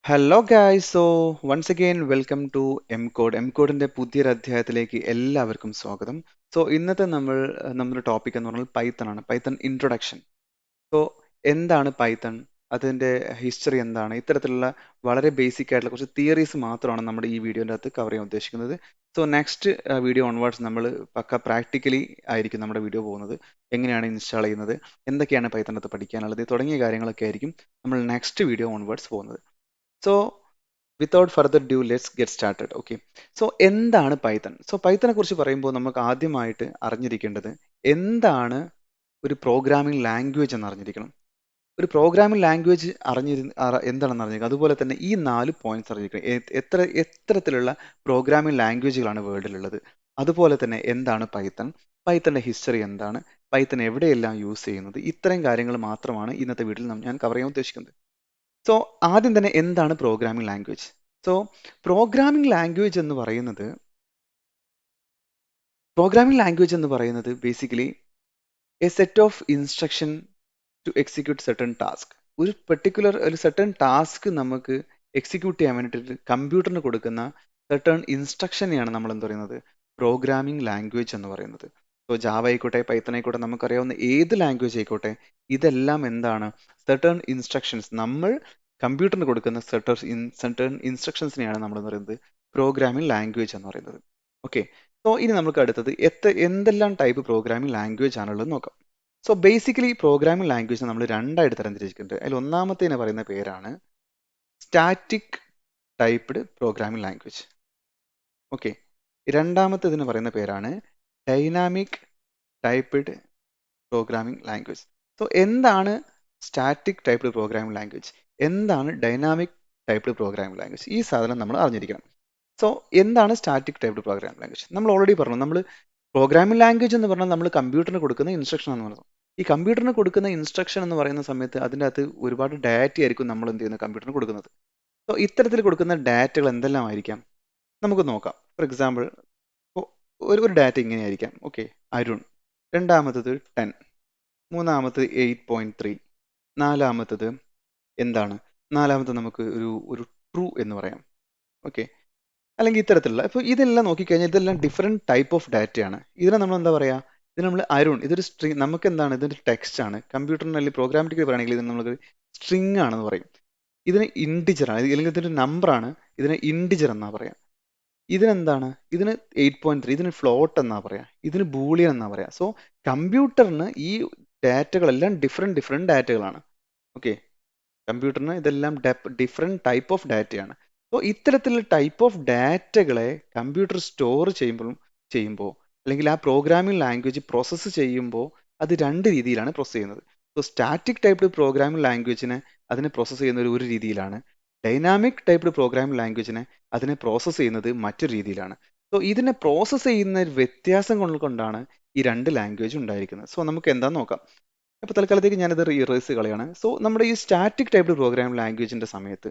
Hello guys, once again welcome to M code. കോഡിന്റെ പുതിയൊരു അധ്യായത്തിലേക്ക് എല്ലാവർക്കും സ്വാഗതം. ഇന്നത്തെ നമ്മുടെ ടോപ്പിക് എന്ന് പറഞ്ഞാൽ പൈത്തൺ ആണ്. Python introduction. സോ എന്താണ് പൈത്തൺ, അതിന്റെ ഹിസ്റ്ററി എന്താണ്, ഇത്തരത്തിലുള്ള വളരെ ബേസിക് ആയിട്ടുള്ള കുറച്ച് തിയറീസ് മാത്രമാണ് നമ്മുടെ ഈ വീഡിയോൻ്റെ അകത്ത് കവർ ചെയ്യാൻ ഉദ്ദേശിക്കുന്നത്. നെക്സ്റ്റ് വീഡിയോ ഓൺവേർഡ്സ് നമ്മൾ പക്ക പ്രാക്ടിക്കലി ആയിരിക്കും നമ്മുടെ വീഡിയോ പോകുന്നത്. എങ്ങനെയാണ് ഇൻസ്റ്റാൾ ചെയ്യുന്നത്, എന്തൊക്കെയാണ് പൈത്തണത്ത് പഠിക്കാനുള്ളത് തുടങ്ങിയ കാര്യങ്ങളൊക്കെ ആയിരിക്കും നമ്മൾ നെക്സ്റ്റ് വീഡിയോ ഓൺവേർഡ്സ് പോകുന്നത്. So without further due let's get started. Okay, എന്താണ് പൈത്തൺ? പൈത്തണെ കുറിച്ച് പറയുമ്പോൾ നമുക്ക് ആദ്യമായിട്ട് അറിഞ്ഞിരിക്കേണ്ടത് എന്താണ് ഒരു പ്രോഗ്രാമിംഗ് ലാംഗ്വേജ് എന്ന് അറിഞ്ഞിരിക്കണം. ഒരു പ്രോഗ്രാമിംഗ് ലാംഗ്വേജ് എന്താണെന്ന് അറിഞ്ഞിരിക്കണം. അതുപോലെ തന്നെ ഈ 4 പോയിന്റ്സ് അറിഞ്ഞിരിക്കണം. എത്തരത്തിലുള്ള പ്രോഗ്രാമിംഗ് ലാംഗ്വേജുകളാണ് വേൾഡിലുള്ളത്. അതുപോലെ തന്നെ എന്താണ് പൈത്തൺ, പൈത്തണിന്റെ ഹിസ്റ്ററി എന്താണ്, പൈത്തൺ എവിടെയെല്ലാം യൂസ് ചെയ്യുന്നത്, ഇത്തരം കാര്യങ്ങൾ മാത്രമാണ് ഇന്നത്തെ വീഡിയോയിൽ ഞാൻ കവർ ചെയ്യാൻ ഉദ്ദേശിക്കുന്നത്. സോ ആദ്യം തന്നെ എന്താണ് programming language? So programming language എന്ന് പറയുന്നത് basically a set of instruction to execute certain task. ഒരു സർട്ടൺ ടാസ്ക് നമുക്ക് എക്സിക്യൂട്ട് ചെയ്യാൻ വേണ്ടിയിട്ട് കമ്പ്യൂട്ടറിന് കൊടുക്കുന്ന സർട്ടൺ ഇൻസ്ട്രക്ഷനെയാണ് നമ്മൾ എന്ത് പറയുന്നത്, പ്രോഗ്രാമിംഗ് ലാംഗ്വേജ് എന്ന് പറയുന്നത്. ജാവ ആയിക്കോട്ടെ, പൈത്തൺ ആയിക്കോട്ടെ, നമുക്കറിയാവുന്ന ഏത് ലാംഗ്വേജ് ആയിക്കോട്ടെ, ഇതെല്ലാം എന്താണ്, സർട്ടൺ ഇൻസ്ട്രക്ഷൻസ്, നമ്മൾ കമ്പ്യൂട്ടറിന് കൊടുക്കുന്ന സർട്ടൺ ഇൻസ്ട്രക്ഷൻസിനെയാണ് നമ്മൾ എന്ന് പറയുന്നത് പ്രോഗ്രാമിംഗ് ലാംഗ്വേജ് എന്ന് പറയുന്നത്. ഓക്കെ, ഇനി നമുക്ക് അടുത്തത് എന്തെല്ലാം ടൈപ്പ് പ്രോഗ്രാമിംഗ് ലാംഗ്വേജ് ആണുള്ളത് നോക്കാം. ബേസിക്കലി പ്രോഗ്രാമിംഗ് ലാംഗ്വേജ് നമ്മൾ രണ്ടായിട്ട് തരംതിരിച്ചിട്ടുണ്ട്. അതിൽ ഒന്നാമത്തേന് പറയുന്ന പേരാണ് static typed programming language. Okay, രണ്ടാമത്തേതിന് പറയുന്ന പേരാണ് ഡൈനാമിക് ടൈപ്ഡ് പ്രോഗ്രാമിംഗ് ലാംഗ്വേജ്. എന്താണ് സ്റ്റാറ്റിക് ടൈപ്ഡ് പ്രോഗ്രാമിംഗ് ലാംഗ്വേജ്, എന്താണ് ഡൈനാമിക് ടൈപ്ഡ് പ്രോഗ്രാമിംഗ് ലാംഗ്വേജ്, ഈ സാധനം നമ്മൾ അറിഞ്ഞിരിക്കണം. എന്താണ് സ്റ്റാറ്റിക് ടൈപ്ഡ് പ്രോഗ്രാമിംഗ് ലാംഗ്വേജ്? നമ്മൾ ഓൾറെഡി പറഞ്ഞു, നമ്മൾ പ്രോഗ്രാമിംഗ് ലാംഗ്വേജ് എന്ന് പറഞ്ഞാൽ നമ്മൾ കമ്പ്യൂട്ടറിന് കൊടുക്കുന്ന ഇൻസ്ട്രക്ഷൻ എന്ന് പറയുന്നത്. ഈ കമ്പ്യൂട്ടറിന് കൊടുക്കുന്ന ഇൻസ്ട്രക്ഷൻ എന്ന് പറയുന്ന സമയത്ത് അതിൻ്റെ അകത്ത് ഒരുപാട് ഡാറ്റ ആയിരിക്കും നമ്മൾ എന്ത് ചെയ്യുന്നത്, കമ്പ്യൂട്ടറിന് കൊടുക്കുന്നത്. ഇത്തരത്തിൽ കൊടുക്കുന്ന ഡാറ്റകൾ എന്തെല്ലാം ആയിരിക്കാം നമുക്ക് നോക്കാം. ഫോർ എക്സാമ്പിൾ, ഒരു ഡാറ്റ ഇങ്ങനെയായിരിക്കാം. ഓക്കെ, അരുൺ, രണ്ടാമത്തത് 10, മൂന്നാമത്തത് 8.3, നാലാമത്തത് എന്താണ്, നാലാമത്തത് നമുക്ക് ഒരു ട്രൂ എന്ന് പറയാം. ഓക്കെ, അല്ലെങ്കിൽ ഇത്തരത്തിലുള്ള, ഇപ്പോൾ ഇതെല്ലാം നോക്കിക്കഴിഞ്ഞാൽ ഇതെല്ലാം ഡിഫറെൻറ്റ് ടൈപ്പ് ഓഫ് ഡാറ്റയാണ്. ഇതിനെ നമ്മൾ എന്താ പറയുക, ഇത് നമ്മൾ അരുൺ, ഇതൊരു സ്ട്രിങ്, നമുക്ക് എന്താണ്, ഇതൊരു ടെക്സ്റ്റ് ആണ്. കമ്പ്യൂട്ടറിന് അല്ലെങ്കിൽ പ്രോഗ്രാമിറ്റിക്കലി പറയുകയാണെങ്കിൽ ഇതിന് നമ്മൾ സ്ട്രിങ് ആണെന്ന് പറയും. ഇതിന് ഇൻഡിജർ ആണ്, അല്ലെങ്കിൽ ഇതൊരു നമ്പറാണ്, ഇതിന് ഇൻഡിജർ എന്നാ പറയാം. ഇതിനെന്താണ്, ഇതിന് 8.3, ഇതിന് ഫ്ലോട്ട് എന്നാ പറയാ, ഇതിന് ബൂളിയൻ എന്നാ പറയാ. കമ്പ്യൂട്ടറിന് ഈ ഡാറ്റകളെല്ലാം ഡിഫറെൻറ്റ് ഡാറ്റകളാണ്. ഓക്കെ, കമ്പ്യൂട്ടറിന് ഇതെല്ലാം ഡിഫറെൻറ്റ് ടൈപ്പ് ഓഫ് ഡാറ്റയാണ്. ഇത്തരത്തിലുള്ള ടൈപ്പ് ഓഫ് ഡാറ്റകളെ കമ്പ്യൂട്ടർ സ്റ്റോർ ചെയ്യുമ്പോൾ അല്ലെങ്കിൽ ആ പ്രോഗ്രാമിംഗ് ലാംഗ്വേജ് പ്രോസസ്സ് ചെയ്യുമ്പോൾ അത് രണ്ട് രീതിയിലാണ് പ്രോസസ്സ് ചെയ്യുന്നത്. സ്റ്റാറ്റിക് ടൈപ്ഡ് പ്രോഗ്രാമിംഗ് ലാംഗ്വേജിനെ അതിനെ പ്രോസസ്സ് ചെയ്യുന്നത് ഒരു രീതിയിലാണ്, ഡൈനാമിക് ടൈപ്ഡ് പ്രോഗ്രാമിംഗ് ലാംഗ്വേജിനെ അതിനെ പ്രോസസ്സ് ചെയ്യുന്നത് മറ്റൊരു രീതിയിലാണ്. ഇതിനെ പ്രോസസ്സ് ചെയ്യുന്ന വ്യത്യാസം കൊണ്ടാണ് ഈ രണ്ട് ലാംഗ്വേജ് ഉണ്ടായിരിക്കുന്നത്. നമുക്ക് എന്താന്ന് നോക്കാം. അപ്പോൾ തൽക്കാലത്തേക്ക് ഞാനിത് ഇറേസ് കളയാണ്. നമ്മുടെ ഈ സ്റ്റാറ്റിക് ടൈപ്ഡ് പ്രോഗ്രാമിംഗ് ലാംഗ്വേജിന്റെ സമയത്ത്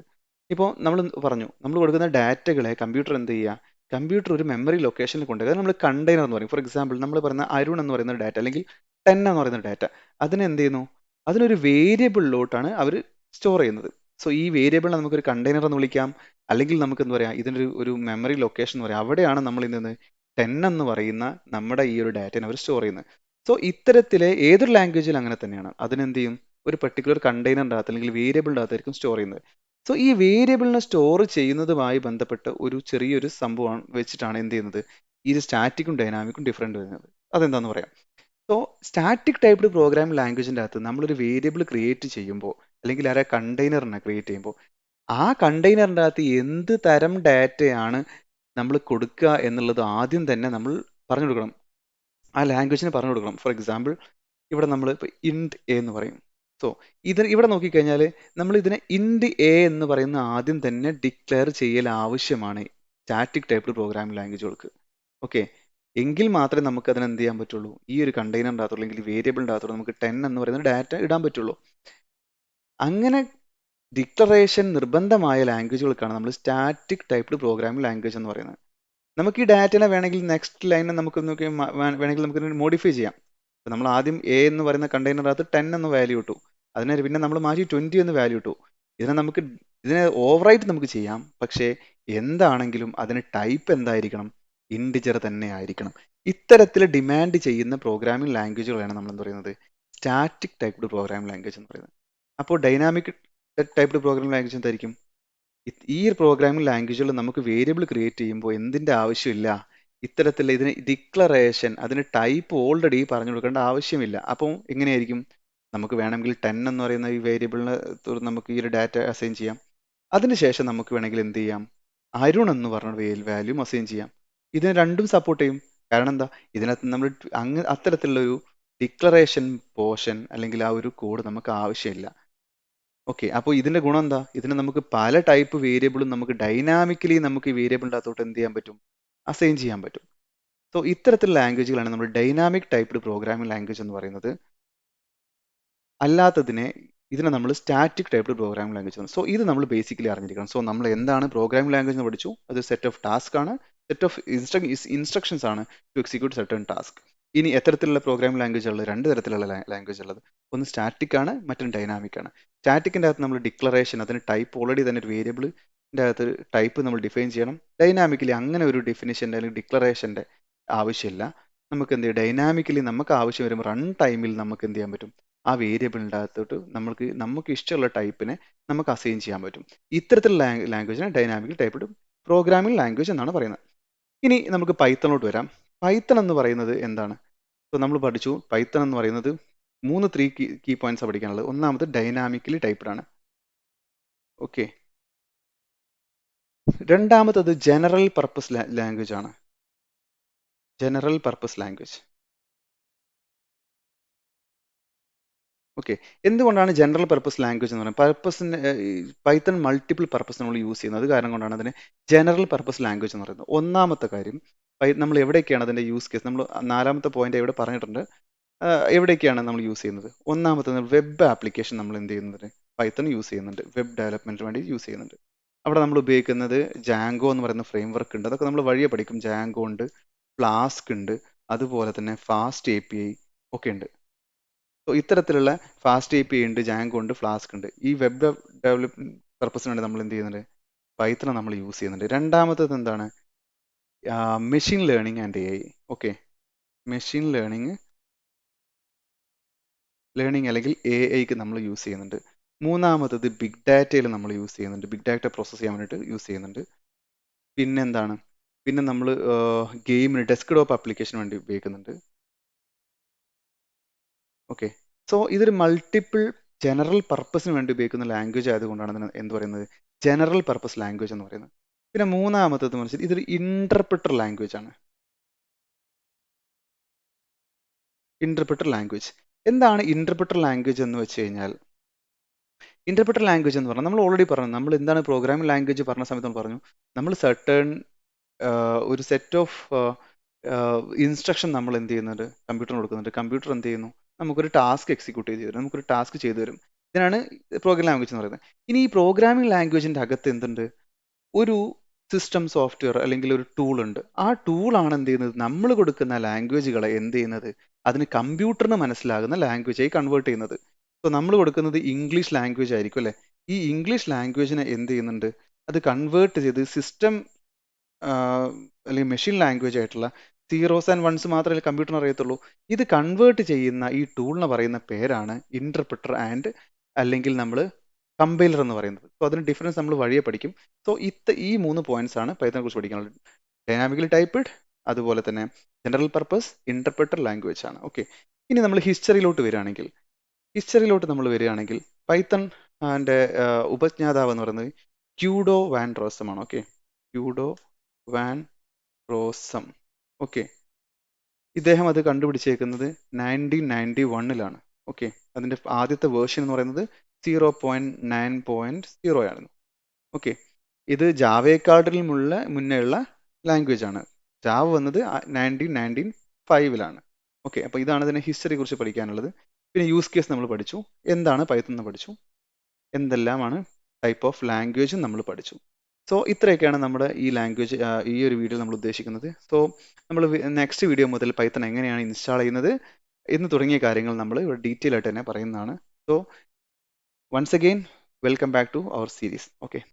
ഇപ്പോൾ നമ്മൾ പറഞ്ഞു, നമ്മൾ കൊടുക്കുന്ന ഡാറ്റകളെ കമ്പ്യൂട്ടർ എന്ത് ചെയ്യുക, കമ്പ്യൂട്ടർ ഒരു മെമ്മറി ലൊക്കേഷനിൽ കൊണ്ടുപോയി, അത് നമ്മൾ കണ്ടെയ്നർ എന്ന് പറയും. ഫോർ എക്സാമ്പിൾ, നമ്മൾ പറയുന്ന അരുൺ എന്ന് പറയുന്ന ഡാറ്റ അല്ലെങ്കിൽ 10 എന്ന് പറയുന്ന ഡാറ്റ, അതിനെ എന്ത് ചെയ്യുന്നു, അതിനൊരു വേരിയബിളിലോട്ടാണ് അവർ സ്റ്റോർ ചെയ്യുന്നത്. ഈ വേരിയബിളിനെ നമുക്കൊരു കണ്ടെയ്നർ എന്ന് വിളിക്കാം, അല്ലെങ്കിൽ നമുക്ക് എന്താ പറയുക, ഇതിനൊരു മെമ്മറി ലൊക്കേഷൻ എന്ന് പറയാം. അവിടെയാണ് നമ്മൾ ഇന്ന് 10 എന്ന് പറയുന്ന നമ്മുടെ ഈ ഒരു ഡാറ്റനെ അവർ സ്റ്റോർ ചെയ്യുന്നത്. ഇത്തരത്തിലെ ഏതൊരു ലാംഗ്വേജിലും അങ്ങനെ തന്നെയാണ്. അതിനെന്ത് ചെയ്യും, ഒരു പെർട്ടിക്കുലർ കണ്ടെയ്നറിൻ്റെ അകത്ത് അല്ലെങ്കിൽ വേരിയബിളിൻ്റെ അകത്തായിരിക്കും സ്റ്റോർ ചെയ്യുന്നത്. ഈ വേരിയബിളിനെ സ്റ്റോർ ചെയ്യുന്നതുമായി ബന്ധപ്പെട്ട ഒരു ചെറിയൊരു സംഭവം വെച്ചിട്ടാണ് എന്ത് ചെയ്യുന്നത്, ഈ ഒരു സ്റ്റാറ്റിക്കും ഡൈനാമിക്കും ഡിഫറെൻറ്റ് വരുന്നത്. അതെന്താണെന്ന് പറയാം. സ്റ്റാറ്റിക് ടൈപ്ഡ് പ്രോഗ്രാമിംഗ് ലാംഗ്വേജിൻ്റെ അകത്ത് നമ്മളൊരു വേരിയബിൾ ക്രിയേറ്റ് ചെയ്യുമ്പോൾ അല്ലെങ്കിൽ ആ കണ്ടെയ്നറിനെ ക്രിയേറ്റ് ചെയ്യുമ്പോൾ ആ കണ്ടെയ്നറിൻ്റെ അകത്ത് എന്ത് തരം ഡാറ്റയാണ് നമ്മൾ കൊടുക്കുക എന്നുള്ളത് ആദ്യം തന്നെ നമ്മൾ പറഞ്ഞു കൊടുക്കണം, ആ ലാംഗ്വേജിന് പറഞ്ഞു കൊടുക്കണം. ഫോർ എക്സാമ്പിൾ, ഇവിടെ നമ്മൾ ഇപ്പോൾ ഇൻഡ് എ എന്ന് പറയും. ഇവിടെ നോക്കിക്കഴിഞ്ഞാൽ നമ്മൾ ഇതിനെ ഇൻഡ് എ എന്ന് പറയുന്ന ആദ്യം തന്നെ ഡിക്ലെയർ ചെയ്യൽ ആവശ്യമാണ് സ്റ്റാറ്റിക് ടൈപ്ഡ് പ്രോഗ്രാമിംഗ് ലാംഗ്വേജുകൾക്ക്. ഓക്കെ, എങ്കിൽ മാത്രമേ നമുക്ക് അതിന് എന്ത് ചെയ്യാൻ പറ്റുള്ളൂ, ഈ ഒരു കണ്ടെയ്നറിൻ്റെ അകത്തുള്ള അല്ലെങ്കിൽ വേരിയബിളിൻ്റെ അകത്തുള്ള നമുക്ക് 10 എന്ന് പറയുന്ന ഡാറ്റ ഇടാൻ പറ്റുള്ളൂ. അങ്ങനെ ഡിക്ലറേഷൻ നിർബന്ധമായ ലാംഗ്വേജുകൾക്കാണ് നമ്മൾ സ്റ്റാറ്റിക് ടൈപ്ഡ് പ്രോഗ്രാമിംഗ് ലാംഗ്വേജ് എന്ന് പറയുന്നത്. നമുക്ക് ഈ ഡാറ്റനെ വേണമെങ്കിൽ നെക്സ്റ്റ് ലൈനെ നമുക്ക് വേണമെങ്കിൽ നമുക്ക് മോഡിഫൈ ചെയ്യാം. അപ്പോൾ നമ്മൾ ആദ്യം എ എന്ന് പറയുന്ന കണ്ടെയ്നറിനകത്ത് 10 എന്ന് വാല്യൂ ഇട്ടു, അതിനെ പിന്നെ നമ്മൾ മാറ്റി 20 എന്ന് വാല്യൂ ഇട്ടു. ഇതിനെ നമുക്ക് ഇതിനെ ഓവറായിട്ട് നമുക്ക് ചെയ്യാം. പക്ഷേ എന്താണെങ്കിലും അതിന് ടൈപ്പ് എന്തായിരിക്കണം? ഇൻഡിജർ തന്നെ ആയിരിക്കണം. ഇത്തരത്തിൽ ഡിമാൻഡ് ചെയ്യുന്ന പ്രോഗ്രാമിംഗ് ലാംഗ്വേജുകളാണ് നമ്മൾ എന്ത് പറയുന്നത്? സ്റ്റാറ്റിക് ടൈപ്ഡ് പ്രോഗ്രാമിംഗ് ലാംഗ്വേജ് എന്ന് പറയുന്നത്. അപ്പോൾ ഡൈനാമിക് ടൈപ്ഡ് പ്രോഗ്രാമിംഗ് ലാംഗ്വേജ് എന്തായിരിക്കും? ഈ ഒരു പ്രോഗ്രാമിംഗ് ലാംഗ്വേജുകൾ നമുക്ക് വേരിയബിൾ ക്രിയേറ്റ് ചെയ്യുമ്പോൾ എന്തിന്റെ ആവശ്യമില്ല? ഇത്തരത്തിലുള്ള ഇതിന് ഡിക്ലറേഷൻ, അതിന് ടൈപ്പ് ഓൾറെഡി പറഞ്ഞു കൊടുക്കേണ്ട ആവശ്യമില്ല. അപ്പോൾ എങ്ങനെയായിരിക്കും? നമുക്ക് വേണമെങ്കിൽ 10 എന്ന് പറയുന്ന ഈ വേരിയബിളിന് നമുക്ക് ഈ ഒരു ഡാറ്റ അസൈൻ ചെയ്യാം. അതിനുശേഷം നമുക്ക് വേണമെങ്കിൽ എന്ത് ചെയ്യാം? അരുൺ എന്ന് പറഞ്ഞ വാല്യൂം അസൈൻ ചെയ്യാം. ഇതിന് രണ്ടും സപ്പോർട്ട് ചെയ്യും. കാരണം എന്താ? ഇതിനകത്ത് നമ്മൾ അത്തരത്തിലുള്ള ഒരു ഡിക്ലറേഷൻ പോർഷൻ അല്ലെങ്കിൽ ആ ഒരു കോഡ് നമുക്ക് ആവശ്യമില്ല. ഓക്കെ, അപ്പോൾ ഇതിന്റെ ഗുണം എന്താ? ഇതിന് നമുക്ക് പല ടൈപ്പ് വേരിയബിളും നമുക്ക് ഡൈനാമിക്കലി നമുക്ക് ഈ വേരിയബിളിൻ്റെ അകത്തോട്ട് എന്ത് ചെയ്യാൻ പറ്റും? അസൈൻ ചെയ്യാൻ പറ്റും. സോ ഇത്തരത്തിലുള്ള ലാംഗ്വേജുകളാണ് നമ്മൾ ഡൈനാമിക് ടൈപ്ഡ് പ്രോഗ്രാമിംഗ് ലാംഗ്വേജ് എന്ന് പറയുന്നത്. അല്ലാത്തതിനെ ഇതിനെ നമ്മൾ സ്റ്റാറ്റിക് ടൈപ്ഡ് പ്രോഗ്രാമിംഗ് ലാംഗ്വേജ് ആണ്. സോ ഇത് നമ്മൾ ബേസിക്കലി അറിഞ്ഞിരിക്കണം. സോ നമ്മൾ എന്താണ് പ്രോഗ്രാമിംഗ് ലാംഗ്വേജ് എന്ന് പഠിച്ചു? അത് സെറ്റ് ഓഫ് ടാസ്ക് ആണ്, സെറ്റ് ഓഫ് ഇൻസ്ട്രക്ഷൻസ് ആണ് ടു എക്സിക്യൂട്ട് സർട്ടൺ ടാസ്ക്. ഇനി എത്തരത്തിലുള്ള പ്രോഗ്രാമിംഗ് ലാംഗ്വേജ് ഉള്ളത്? രണ്ട് തരത്തിലുള്ള ലാംഗ്വേജ് ഉള്ളത്. ഒന്ന് സ്റ്റാറ്റിക് ആണ്, മറ്റൊന്ന് ഡൈനാമിക് ആണ്. സ്റ്റാറ്റിക്കിൻ്റെ അകത്ത് നമ്മൾ ഡിക്ലറേഷൻ, അതിന് ടൈപ്പ് ഓൾറെഡി തന്നെ ഒരു വേരിയബിളിൻ്റെ അകത്ത് ടൈപ്പ് നമ്മൾ ഡിഫൈൻ ചെയ്യണം. ഡൈനാമിക്കലി അങ്ങനെ ഒരു ഡെഫിനിഷൻ്റെ അല്ലെങ്കിൽ ഡിക്ലറേഷൻ്റെ ആവശ്യമില്ല. നമുക്ക് എന്ത് ചെയ്യും? ഡൈനാമിക്കലി നമുക്ക് ആവശ്യം വരുമ്പോൾ റൺ ടൈമിൽ നമുക്ക് എന്ത് ചെയ്യാൻ പറ്റും? ആ വേരിയബിളിൻ്റെ അകത്തോട്ട് നമുക്ക് ഇഷ്ടമുള്ള ടൈപ്പിനെ നമുക്ക് അസൈൻ ചെയ്യാൻ പറ്റും. ഇത്തരത്തിലുള്ള ലാംഗ്വേജിനെ ഡൈനാമിക് ടൈപ്പ്ഡ് പ്രോഗ്രാമിംഗ് ലാംഗ്വേജ് എന്നാണ് പറയുന്നത്. ഇനി നമുക്ക് പൈത്തണിലോട്ട് വരാം. പൈത്തൺ എന്ന് പറയുന്നത് എന്താണ്? ഇപ്പോൾ നമ്മൾ പഠിച്ചു പൈത്തൺ എന്ന് പറയുന്നത് 3 കീ പോയിന്റ്സ് പഠിക്കാനുള്ളത്. ഒന്നാമത് ഡൈനാമിക്കലി ടൈപ്പ്ഡ് ആണ്. ഓക്കെ. രണ്ടാമത്തത് ജനറൽ പർപ്പസ് ലാംഗ്വേജ് ആണ്. General purpose language. ഓക്കെ. എന്തുകൊണ്ടാണ് ജനറൽ പർപ്പസ് ലാംഗ്വേജ് എന്ന് പറയുന്നത്? പൈത്തൺ മൾട്ടിപ്പിൾ പർപ്പസ് നമ്മൾ യൂസ് ചെയ്യുന്നത്. അത് കാരണം കൊണ്ടാണ് അതിനെ ജനറൽ പർപ്പസ് ലാംഗ്വേജ് എന്ന് പറയുന്നത്. ഒന്നാമത്തെ കാര്യം, നമ്മൾ എവിടെയൊക്കെയാണ് അതിൻ്റെ യൂസ് കേസ്? നമ്മൾ നാലാമത്തെ പോയിന്റ് ഇവിടെ പറഞ്ഞിട്ടുണ്ട്. എവിടെയൊക്കെയാണ് നമ്മൾ യൂസ് ചെയ്യുന്നത്? ഒന്നാമത്തെ വെബ് ആപ്ലിക്കേഷൻ നമ്മൾ എന്ത് ചെയ്യുന്നുണ്ട്? പൈത്തൺ യൂസ് ചെയ്യുന്നുണ്ട്. വെബ് ഡെവലപ്മെന്റിന് വേണ്ടി യൂസ് ചെയ്യുന്നുണ്ട്. അവിടെ നമ്മൾ ഉപയോഗിക്കുന്നത് ജാങ്കോ എന്ന് പറയുന്ന ഫ്രെയിം വർക്ക് ഉണ്ട്. അതൊക്കെ നമ്മൾ വഴിയെ പഠിക്കും. ജാങ്കോ ഉണ്ട്, ഫ്ലാസ്ക് ഉണ്ട്, അതുപോലെ തന്നെ ഫാസ്റ്റ് API ഒക്കെ ഉണ്ട്. സോ ഇത്തരത്തിലുള്ള ഫാസ്റ്റ് API ഉണ്ട്, ജാങ്കോ ഉണ്ട്, ഫ്ലാസ്ക് ഉണ്ട്. ഈ വെബ് ഡെവലപ്മെന്റ് പർപ്പസിന് വേണ്ടി നമ്മൾ എന്ത് ചെയ്യുന്നുണ്ട്? പൈത്തൺ നമ്മൾ യൂസ് ചെയ്യുന്നുണ്ട്. രണ്ടാമത്തത് എന്താണ്? Machine learning and AI. Okay, machine learning അല്ലെങ്കിൽ AIക്ക് നമ്മൾ യൂസ് ചെയ്യുന്നുണ്ട്. മൂന്നാമത്തത് ബിഗ് ഡാറ്റയിൽ നമ്മൾ യൂസ് ചെയ്യുന്നുണ്ട്. ബിഗ് ഡാറ്റ പ്രോസസ്സ് ചെയ്യാൻ വേണ്ടിയിട്ട് യൂസ് ചെയ്യുന്നുണ്ട്. പിന്നെ എന്താണ്? പിന്നെ നമ്മൾ ഗെയിമിന് ഡെസ്ക്ടോപ്പ് ആപ്ലിക്കേഷന് വേണ്ടി ഉപയോഗിക്കുന്നുണ്ട്. ഓക്കെ. സോ ഇതൊരു മൾട്ടിപ്പിൾ ജനറൽ പർപ്പസിന് വേണ്ടി ഉപയോഗിക്കുന്ന ലാംഗ്വേജ് ആയതുകൊണ്ടാണ് ഇതിന് എന്ത് പറയുന്നത്? ജനറൽ പർപ്പസ് ലാംഗ്വേജ് എന്ന് പറയുന്നത്. പിന്നെ മൂന്നാമത്തത് മനസ്സിൽ ഇതൊരു ഇന്റർപ്രിറ്റർ ലാംഗ്വേജ് ആണ്. Interpreter language. എന്താണ് ഇന്റർപ്രിറ്റർ ലാംഗ്വേജ് എന്ന് വെച്ച് കഴിഞ്ഞാൽ, ഇന്റർപ്രിറ്റർ ലാംഗ്വേജ് എന്ന് പറഞ്ഞാൽ നമ്മൾ ഓൾറെഡി പറഞ്ഞു, നമ്മൾ എന്താണ് പ്രോഗ്രാമിംഗ് ലാംഗ്വേജ് പറഞ്ഞ സമയത്ത് നമ്മൾ പറഞ്ഞു, നമ്മൾ സർട്ടേൺ ഒരു സെറ്റ് ഓഫ് ഇൻസ്ട്രക്ഷൻ നമ്മൾ എന്ത് ചെയ്യുന്നുണ്ട്? കമ്പ്യൂട്ടറിന് കൊടുക്കുന്നുണ്ട്. കമ്പ്യൂട്ടർ എന്ത് ചെയ്യുന്നു? നമുക്കൊരു ടാസ്ക് എക്സിക്യൂട്ട് ചെയ്ത് തരും, നമുക്കൊരു ടാസ്ക് ചെയ്തു തരും. ഇതിനാണ് പ്രോഗ്രാമിംഗ് ലാംഗ്വേജ് എന്ന് പറയുന്നത്. ഇനി ഈ പ്രോഗ്രാമിംഗ് ലാംഗ്വേജിന്റെ അകത്ത് എന്തുണ്ട്? ഒരു സിസ്റ്റം സോഫ്റ്റ്വെയർ അല്ലെങ്കിൽ ഒരു ടൂൾ ഉണ്ട്. ആ ടൂളാണ് എന്ത് ചെയ്യുന്നത്? നമ്മൾ കൊടുക്കുന്ന ലാംഗ്വേജുകളെ എന്ത് ചെയ്യുന്നത്? അതിന് കമ്പ്യൂട്ടറിന് മനസ്സിലാകുന്ന ലാംഗ്വേജായി കൺവേർട്ട് ചെയ്യുന്നത്. ഇപ്പോൾ നമ്മൾ കൊടുക്കുന്നത് ഇംഗ്ലീഷ് ലാംഗ്വേജ് ആയിരിക്കും അല്ലേ? ഈ ഇംഗ്ലീഷ് ലാംഗ്വേജിനെ എന്ത് ചെയ്യുന്നുണ്ട്? അത് കൺവേർട്ട് ചെയ്ത് സിസ്റ്റം അല്ലെങ്കിൽ മെഷീൻ ലാംഗ്വേജ് ആയിട്ടുള്ള സീറോസ് ആൻഡ് വൺസ് മാത്രമേ കമ്പ്യൂട്ടറിന് അറിയത്തുള്ളൂ. ഇത് കൺവേർട്ട് ചെയ്യുന്ന ഈ ടൂളിന് പറയുന്ന പേരാണ് ഇന്റർപ്രിറ്റർ ആൻഡ് അല്ലെങ്കിൽ നമ്മൾ കമ്പൈലർ എന്ന് പറയുന്നത്. സോ അതിന് ഡിഫറൻസ് നമ്മൾ വഴിയെ പഠിക്കും. സോ ഈ 3 പോയിന്റ്സ് ആണ് പൈത്തനെ കുറിച്ച് പഠിക്കാനുള്ളത്. ഡൈനാമിക്കലി ടൈപ്പ്ഡ്, അതുപോലെ തന്നെ ജനറൽ പർപ്പസ്, ഇന്റർപ്രിറ്റർ ലാംഗ്വേജ് ആണ്. ഓക്കെ. ഇനി നമ്മൾ ഹിസ്റ്ററിയിലോട്ട് നമ്മൾ വരികയാണെങ്കിൽ പൈത്തൺ അതിൻ്റെ ഉപജ്ഞാതാവ് എന്ന് പറയുന്നത് ക്യൂഡോ വാൻ റോസം ആണ്. Okay, Guido van Rossum. Okay, ഇദ്ദേഹം അത് കണ്ടുപിടിച്ചേക്കുന്നത് 1991-ലാണ്. ഓക്കെ, അതിൻ്റെ ആദ്യത്തെ വേർഷൻ എന്ന് പറയുന്നത് 0.9.0 ആയിരുന്നു. ഓക്കെ, ഇത് ജാവയെക്കാട്ടിലുമുള്ള മുന്നേയുള്ള ലാംഗ്വേജ് ആണ്. ജാവ വന്നത് 1995-ലാണ്. ഓക്കെ, അപ്പോൾ ഇതാണ് ഇതിനെ ഹിസ്റ്ററി കുറിച്ച് പഠിക്കാനുള്ളത്. പിന്നെ യൂസ് കേസ് നമ്മൾ പഠിച്ചു, എന്താണ് പൈത്തൺ എന്ന് പഠിച്ചു, എന്തെല്ലാമാണ് ടൈപ്പ് ഓഫ് ലാംഗ്വേജും നമ്മൾ പഠിച്ചു. സോ ഇത്രയൊക്കെയാണ് നമ്മുടെ ഈ ലാംഗ്വേജ് ഈ ഒരു വീഡിയോ നമ്മൾ ഉദ്ദേശിക്കുന്നത്. സോ നമ്മൾ നെക്സ്റ്റ് വീഡിയോ മുതൽ പൈത്തൺ എങ്ങനെയാണ് ഇൻസ്റ്റാൾ ചെയ്യുന്നത് എന്ന് തുടങ്ങിയ കാര്യങ്ങൾ നമ്മൾ ഡീറ്റെയിൽ ആയിട്ട് തന്നെ പറയുന്നതാണ്. So once again welcome back to our series. Okay.